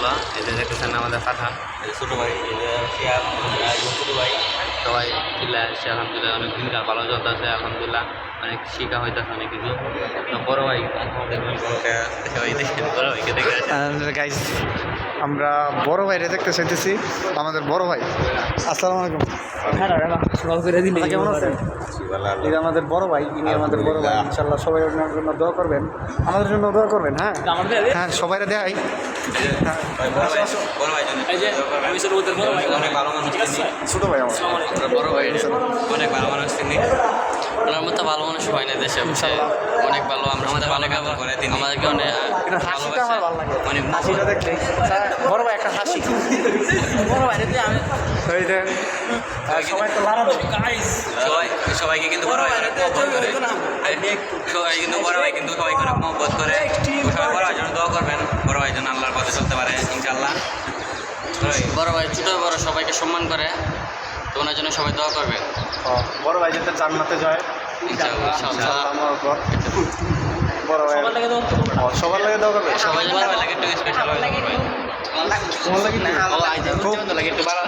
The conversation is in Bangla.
ইনশাআল্লাহ। এই যে দেখতেছেন আমাদের পাঠান, এই যে ছোটো ভাই, এই যে শিয়াব, ছোটো ভাই, সবাই চিল্লা আসছে। আলহামদুলিল্লাহ অনেক দিনকাল ভালো চলতেছে, আলহামদুলিল্লাহ অনেক শিখা হইতেছে অনেক কিছু। বড় ভাই দেখবেন, বড় ভাইকে দেখে গাইস আমরা বড় ভাইরে দেখতে চাইতেছি, আমাদের বড় ভাই। আসসালামু আলাইকুম, কেমন আছেন? এই যে আমাদের বড় ভাই, ইনি আমাদের বড় ভাই। ইনশাল্লাহ সবাই ওনার জন্য দোয়া করবেন, আমাদের জন্য দোয়া করবেন। হ্যাঁ হ্যাঁ, সবাই দেয়। অনেক ভালো মানুষ, ছোটো ভাই আমার, বড় ভাই অনেক ভালো মানুষ তিনি। ওনার মতো ভালো মানুষ হয় না দেশে, অনেক ভালো। আমরা আমাদের অনেক আদর করে তিনি, আমাদেরকে অনেক হাসিটা আমার ভালো লাগে, অনেক হাসিটা দেখলে বড় ভাই একটা হাসি। বড় ভাই সবাই তো লাড়ানো, সবাইকে কিন্তু বড় ভাই অনেক মহব্বত করে, সবাই কিন্তু বড় ভাই কিন্তু সবাইকে অনেক মহব্বত করে। সবাই বড় ভাইয়ের জন্য দোয়া করবেন, বড় ভাই যেন আল্লাহর পথে চলতে পারে ইনশাআল্লাহ। বড় ভাই ছোটো বড় সবাইকে সম্মান করে, তো ওনার জন্য সবাই দোয়া করবেন। বড় ভাই যাতে জান্নাতে যায় আমার উপর। বড় ভাই সবার লাগে দোয়া করবে, সবাই বড় ভাই লাগে একটু স্পেশাল হয় বড় ভাই। তোমার লাগে না লাগে একটু ভালো